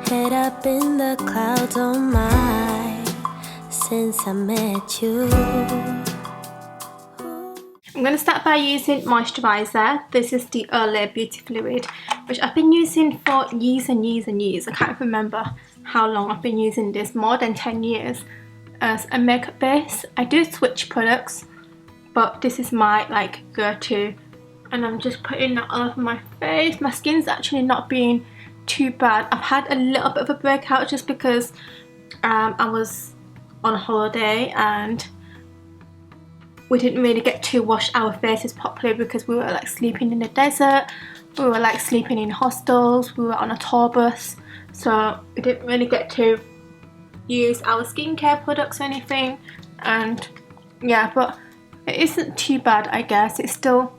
Head up in the clouds, oh my, since I met you. I'm going to start by using moisturiser. This is the Olay Beauty Fluid, which I've been using for years and years and years. I can't remember how long I've been using this, more than 10 years as a makeup base. I do switch products, but this is my like go-to, and I'm just putting that all over my face. My skin's actually not being too bad. I've had a little bit of a breakout just because I was on holiday and we didn't really get to wash our faces properly because we were like sleeping in the desert, we were like sleeping in hostels, we were on a tour bus, so we didn't really get to use our skincare products or anything. And yeah, but it isn't too bad, I guess. It's still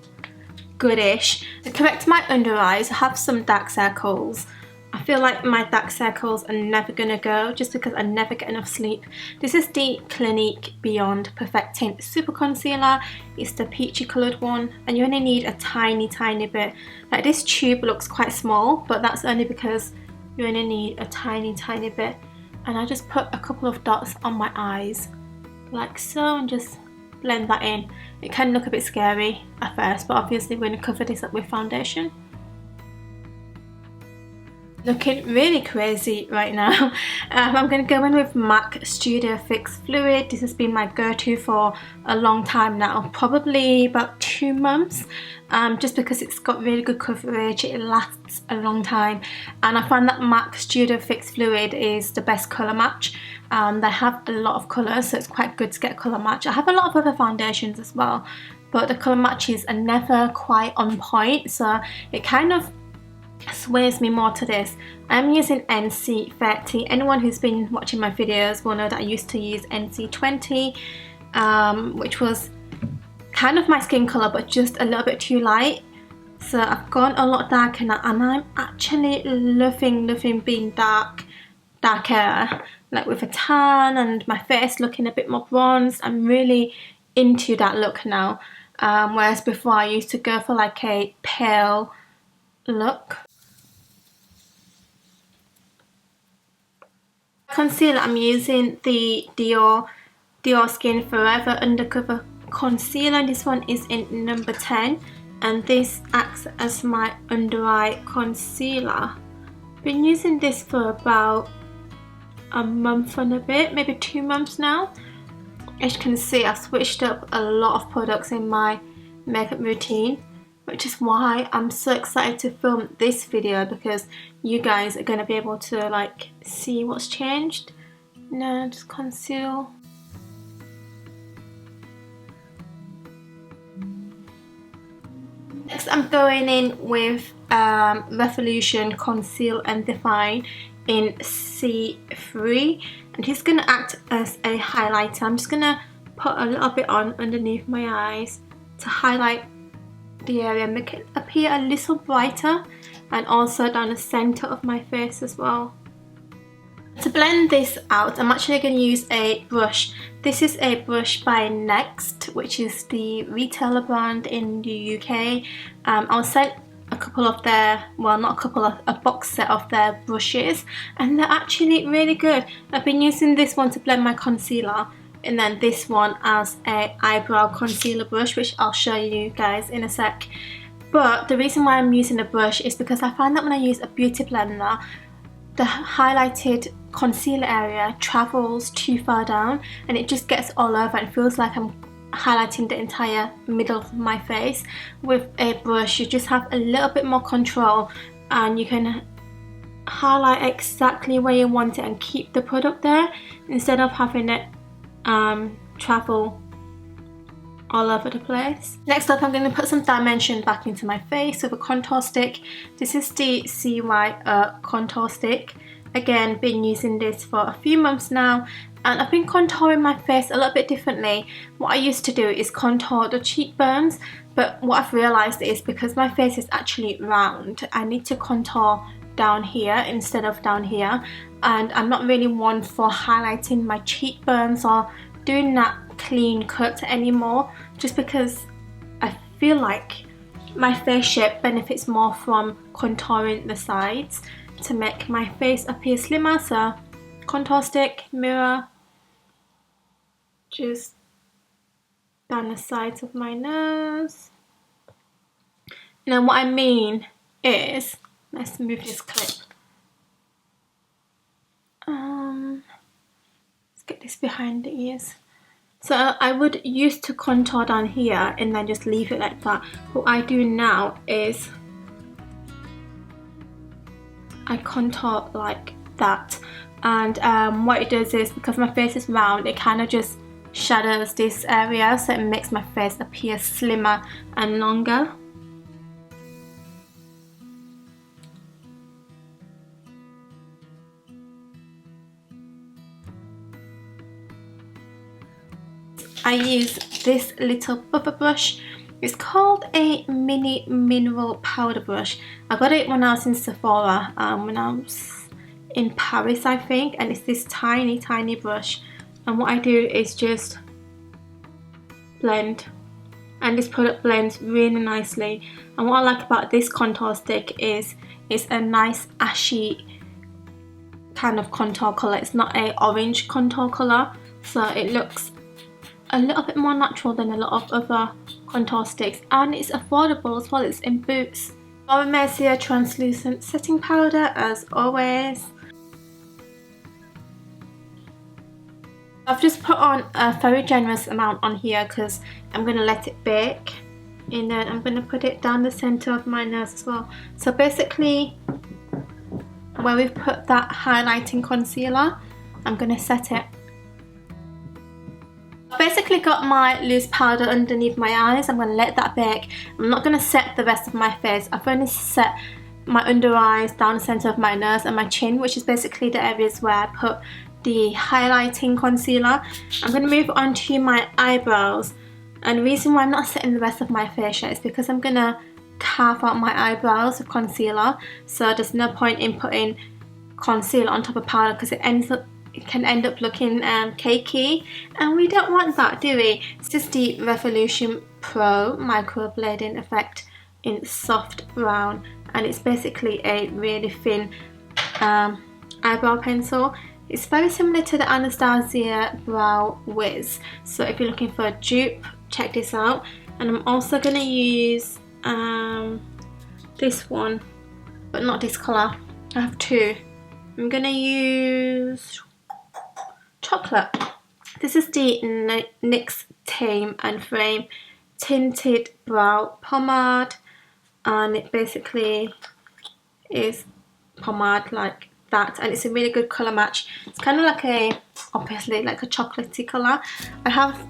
goodish. To correct my under eyes, I have some dark circles. I feel like my dark circles are never gonna go just because I never get enough sleep. This is the Clinique Beyond Perfecting Super Concealer. It's the peachy coloured one, and you only need a tiny bit. Like, this tube looks quite small, but that's only because you only need a tiny bit. And I just put a couple of dots on my eyes like so and just blend that in. It can look a bit scary at first, but obviously we're going to cover this up with foundation. Looking really crazy right now. I'm going to go in with MAC Studio Fix Fluid. This has been my go-to for a long time now, probably about 2 months, just because it's got really good coverage, it lasts a long time, and I find that MAC Studio Fix Fluid is the best colour match. They have a lot of colours, so it's quite good to get a colour match. I have a lot of other foundations as well, but the colour matches are never quite on point, so it kind of sways me more to this. I'm using NC30. Anyone who's been watching my videos will know that I used to use NC20, which was kind of my skin colour but just a little bit too light. So I've gone a lot darker now, and I'm actually loving being darker, like with a tan and my face looking a bit more bronzed. I'm really into that look now, whereas before I used to go for like a pale look. Concealer, I'm using the Dior Skin Forever Undercover Concealer. This one is in number 10, and this acts as my under eye concealer. Been using this for about a month and a bit, maybe 2 months now. As you can see, I've switched up a lot of products in my makeup routine, which is why I'm so excited to film this video, because you guys are going to be able to like see what's changed. No, just conceal. Next, I'm going in with Revolution Conceal and Define in C3, and it's going to act as a highlighter. I'm just going to put a little bit on underneath my eyes to highlight the area, make it appear a little brighter, and also down the center of my face as well. To blend this out, I'm actually going to use a brush. This is a brush by Next, which is the retailer brand in the UK. I'll send a couple of their, well, not a couple of, a box set of their brushes, and they're actually really good. I've been using this one to blend my concealer, and then this one as a eyebrow concealer brush, which I'll show you guys in a sec. But the reason why I'm using a brush is because I find that when I use a beauty blender, the highlighted concealer area travels too far down and it just gets all over, and it feels like I'm highlighting the entire middle of my face. With a brush, you just have a little bit more control, and you can highlight exactly where you want it and keep the product there, instead of having it travel all over the place. Next up, I'm going to put some dimension back into my face with a contour stick. This is the CYE contour stick. Again, been using this for a few months now, and I've been contouring my face a little bit differently. What I used to do is contour the cheekbones, but what I've realised is because my face is actually round, I need to contour down here instead of down here, and I'm not really one for highlighting my cheekbones or doing that clean cut anymore, just because I feel like my face shape benefits more from contouring the sides. to make my face appear slimmer. So contour stick, mirror, just down the sides of my nose. And then what I mean is, let's move this clip. Let's get this behind the ears. So I would use to contour down here and then just leave it like that. What I do now is I contour like that, and what it does is, because my face is round, it kind of just shadows this area, so it makes my face appear slimmer and longer. I use this little buffer brush. It's called a mini mineral powder brush. I got it when I was in Sephora, when I was in Paris I think, and it's this tiny brush, and what I do is just blend, and this product blends really nicely. And what I like about this contour stick is it's a nice ashy kind of contour colour. It's not a orange contour colour, so it looks a little bit more natural than a lot of other contour sticks, and it's affordable as well. It's in Boots. RIMMEL translucent setting powder as always. I've just put on a very generous amount on here because I'm going to let it bake, and then I'm going to put it down the centre of my nose as well. So basically where we've put that highlighting concealer, I'm going to set it. I've basically got my loose powder underneath my eyes. I'm going to let that bake. I'm not going to set the rest of my face. I've only set my under eyes, down the centre of my nose and my chin, which is basically the areas where I put the highlighting concealer. I'm going to move on to my eyebrows, and the reason why I'm not setting the rest of my face yet is because I'm going to carve out my eyebrows with concealer, so there's no point in putting concealer on top of powder because it can end up looking cakey, and we don't want that, do we? This is the Revolution Pro microblading effect in soft brown, and it's basically a really thin eyebrow pencil. It's very similar to the Anastasia Brow Wiz, so if you're looking for a dupe, check this out. And I'm also going to use this one, but not this colour. I have two. I'm going to use chocolate. This is the NYX Tame and Frame Tinted Brow Pomade, and it basically is pomade like that, and it's a really good colour match. It's kind of like obviously like a chocolatey colour. I have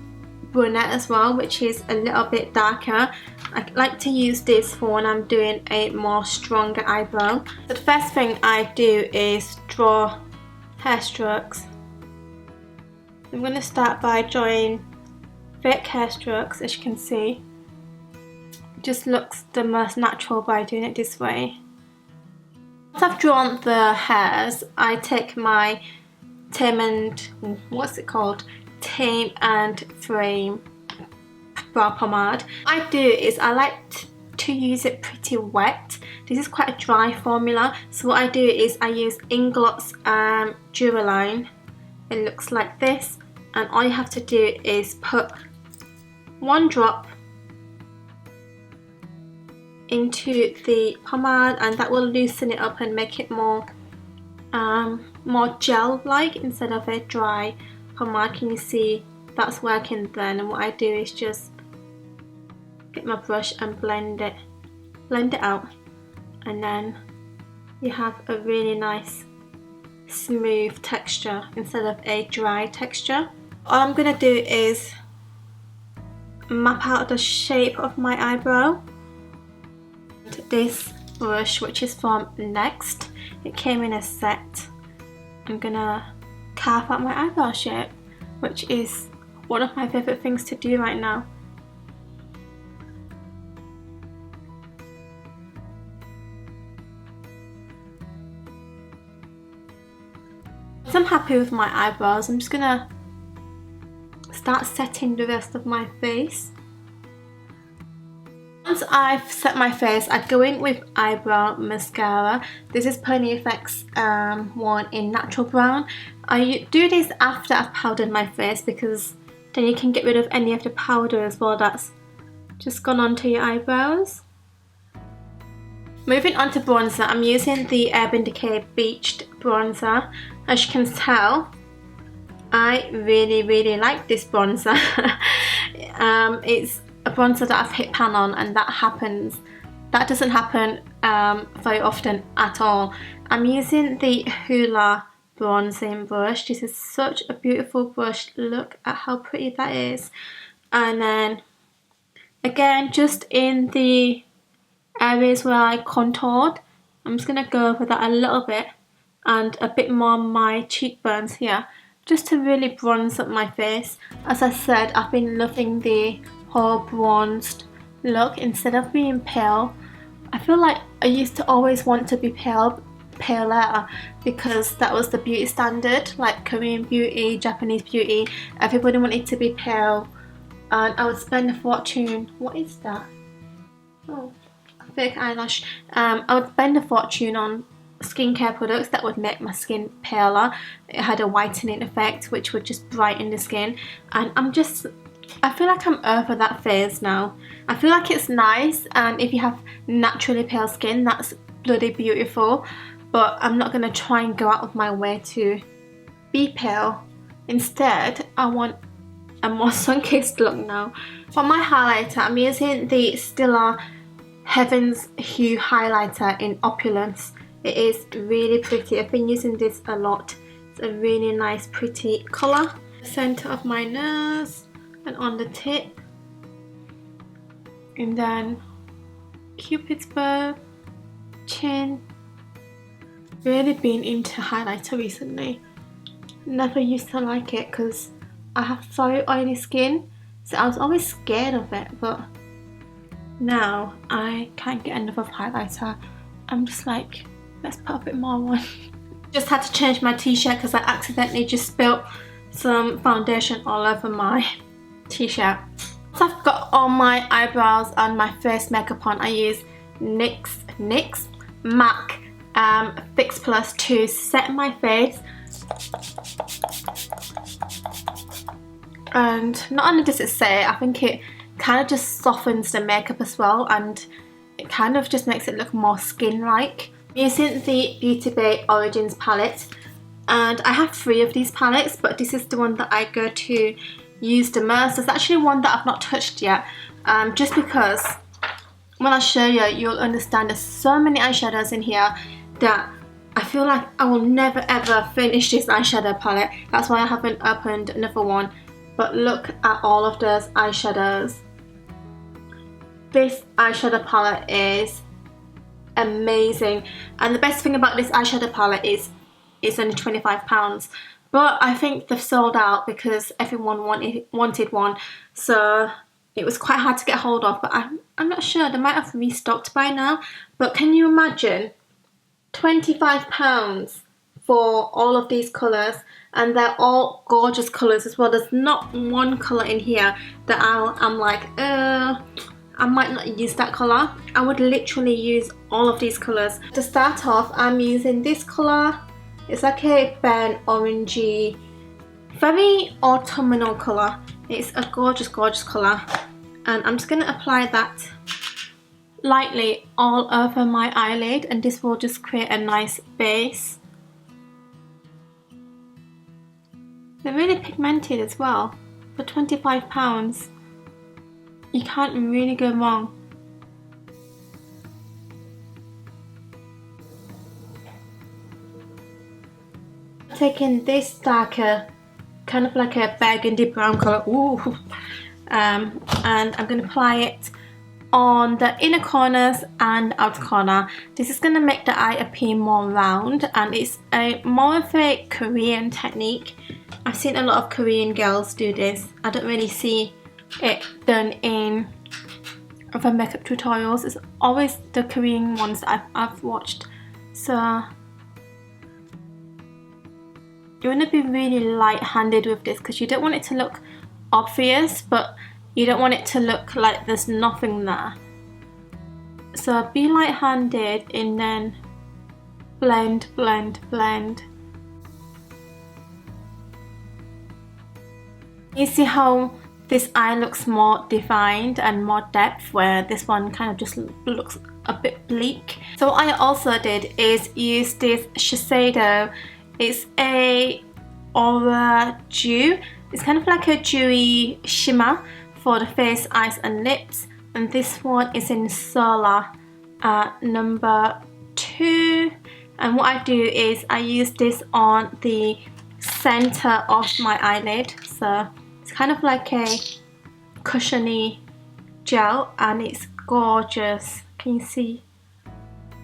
brunette as well, which is a little bit darker. I like to use this for when I'm doing a more stronger eyebrow. So the first thing I do is draw hair strokes. I'm going to start by drawing fake hair strokes, as you can see. It just looks the most natural by doing it this way. Once I've drawn the hairs, I take my Tame and Frame brow pomade. What I do is I like to use it pretty wet. This is quite a dry formula, so what I do is I use Inglot's Duraline. It looks like this, and all you have to do is put one drop into the pomade, and that will loosen it up and make it more gel-like instead of a dry pomade. Can you see that's working then? And what I do is just get my brush and blend it out, and then you have a really nice smooth texture instead of a dry texture. All I'm gonna do is map out the shape of my eyebrow. This brush, which is from Next, it came in a set. I'm gonna carve out my eyebrow shape, which is one of my favourite things to do right now. Once I'm happy with my eyebrows, I'm just gonna start setting the rest of my face. once I've set my face, I'd go in with eyebrow mascara. This is Pony FX one in natural brown. I do this after I've powdered my face because then you can get rid of any of the powder as well that's just gone onto your eyebrows. Moving on to bronzer, I'm using the Urban Decay Beached bronzer. As you can tell, I really like this bronzer. It's a bronzer that I've hit pan on, and that doesn't happen very often at all. I'm using the Hoola bronzing brush. This is such a beautiful brush. Look at how pretty that is. And then again, just in the areas where I contoured, I'm just going to go over that a little bit and a bit more on my cheekbones here, just to really bronze up my face. As I said, I've been loving the whole bronzed look instead of being pale. I feel like I used to always want to be paler because that was the beauty standard, like Korean beauty, Japanese beauty. Everybody wanted to be pale, and I would spend a fortune. What is that? Oh, a fake eyelash. I would spend a fortune on skincare products that would make my skin paler. It had a whitening effect which would just brighten the skin, and I feel like I'm over that phase now. I feel like it's nice, and if you have naturally pale skin, that's bloody beautiful, but I'm not going to try and go out of my way to be pale. Instead, I want a more sun-kissed look now. For my highlighter, I'm using the Stila Heaven's Hue highlighter in Opulence. It is really pretty. I've been using this a lot. It's a really nice pretty colour. The centre of my nose and on the tip, and then Cupid's bow, chin. Really been into highlighter recently. Never used to like it because I have very oily skin, so I was always scared of it, but now I can't get enough of highlighter. I'm just like, let's put a bit more on. Just had to change my t-shirt because I accidentally just spilt some foundation all over my t-shirt. So I've got all my eyebrows and my face makeup on. I use NYX MAC Fix Plus to set my face. And not only does it set, I think it kind of just softens the makeup as well, and it kind of just makes it look more skin-like. I'm using the Beauty Bay Origins palette, and I have 3 of these palettes, but this is the one that I go to use the most. There's actually one that I've not touched yet, just because when I show you, you'll understand there's so many eyeshadows in here that I feel like I will never ever finish this eyeshadow palette. That's why I haven't opened another one. But look at all of those eyeshadows. This eyeshadow palette is amazing, and the best thing about this eyeshadow palette is it's only £25, but I think they've sold out because everyone wanted one, so it was quite hard to get hold of. But I'm not sure, they might have restocked by now. But can you imagine £25 for all of these colours, and they're all gorgeous colours as well. There's not one colour in here that I'm like, I might not use that colour. I would literally use all of these colours. To start off, I'm using this colour. It's like a burnt orangey, very autumnal colour. It's a gorgeous colour, and I'm just going to apply that lightly all over my eyelid, and this will just create a nice base. They're really pigmented as well. For £25, you can't really go wrong. Taking this darker, kind of like a burgundy brown colour, and I'm going to apply it on the inner corners and outer corner. This is going to make the eye appear more round, and it's more of a Korean technique. I've seen a lot of Korean girls do this. I don't really see it done in other makeup tutorials. It's always the Korean ones that I've watched. So you want to be really light-handed with this because you don't want it to look obvious, but you don't want it to look like there's nothing there. So be light-handed and then blend, blend, blend. You see how this eye looks more defined and more depth, where this one kind of just looks a bit bleak. So what I also did is use this Shiseido. It's a Aura Dew. It's kind of like a dewy shimmer for the face, eyes and lips. And this one is in Solar number 2. And what I do is I use this on the center of my eyelid. So it's kind of like a cushiony gel and it's gorgeous. Can you see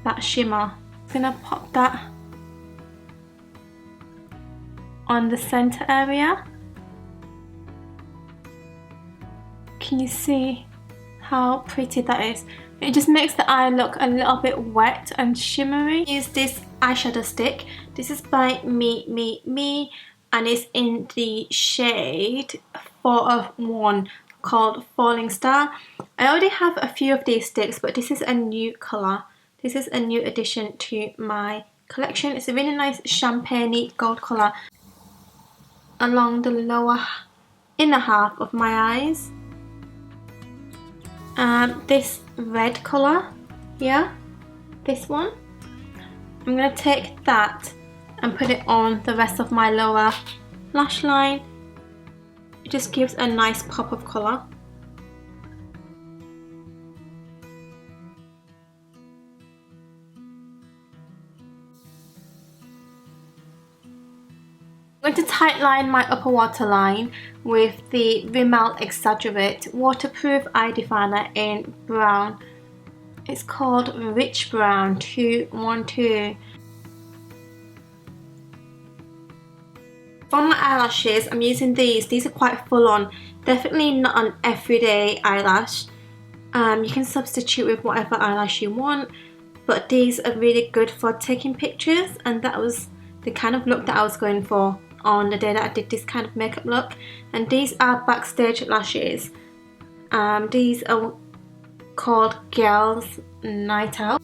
that shimmer? I'm gonna pop that on the center area. Can you see how pretty that is? It just makes the eye look a little bit wet and shimmery. Use this eyeshadow stick. This is by Me, and it's in the shade 401 called Falling Star. I already have a few of these sticks, but this is a new colour. This is a new addition to my collection. It's a really nice champagne gold colour along the lower inner half of my eyes. This red colour here, this one, I'm going to take that and put it on the rest of my lower lash line. It just gives a nice pop of colour. I'm going to tightline my upper waterline with the RIMMEL Exaggerate Waterproof Eye Definer in brown. It's called Rich Brown 212. For my eyelashes, I'm using these. These are quite full on. Definitely not an everyday eyelash. You can substitute with whatever eyelash you want, but these are really good for taking pictures, and that was the kind of look that I was going for on the day that I did this kind of makeup look. And these are Backstage lashes. These are called Girls Night Out.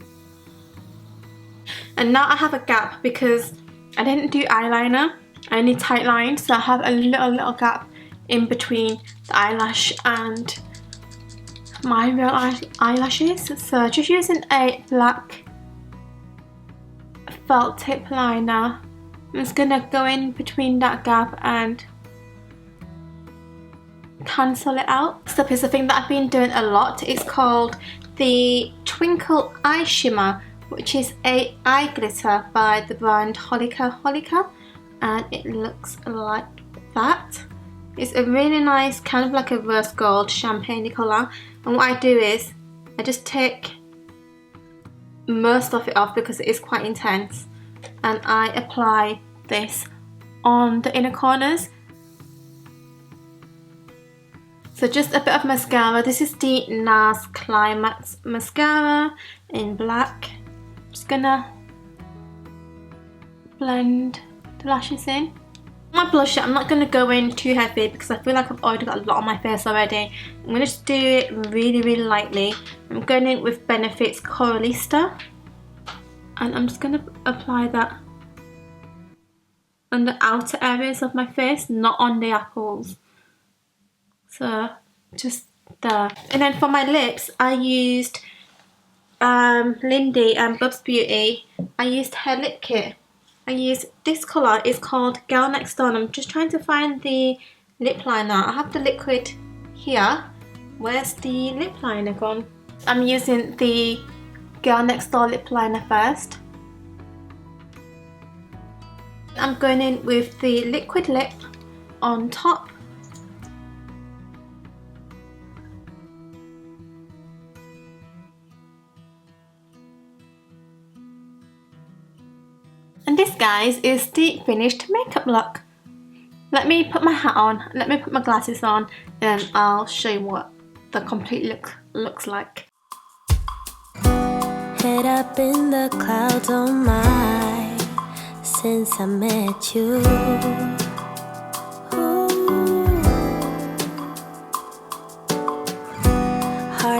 And now I have a gap because I didn't do eyeliner. I only tightlined, so I have a little gap in between the eyelash and my real eyelashes. So just using a black felt tip liner, I'm just gonna go in between that gap and cancel it out. Next up is the thing that I've been doing a lot. It's called the Twinkle Eye Shimmer, which is a eye glitter by the brand Holika, and it looks like that. It's a really nice kind of like a rose gold champagne colour, and what I do is I just take most of it off because it is quite intense, and I apply this on the inner corners. So just a bit of mascara. This is the NARS Climax mascara in black. Just gonna blend the lashes in. My blusher, I'm not going to go in too heavy because I feel like I've already got a lot on my face already. I'm going to just do it really lightly. I'm going in with Benefit's Coralista, and I'm just going to apply that on the outer areas of my face, not on the apples. So just there. And then for my lips, I used Lindy and BUBZBEAUTY. I used her lip kit. I used this colour. It's called Girl Next Door. I'm just trying to find the lip liner. I have the liquid here. Where's the lip liner gone? I'm using the Girl Next Door lip liner first. I'm going in with the liquid lip on top. And this, guys, is the finished makeup look. Let me put my hat on, let me put my glasses on, and I'll show you what the complete look looks like. Head up in the clouds, oh my, since I met you.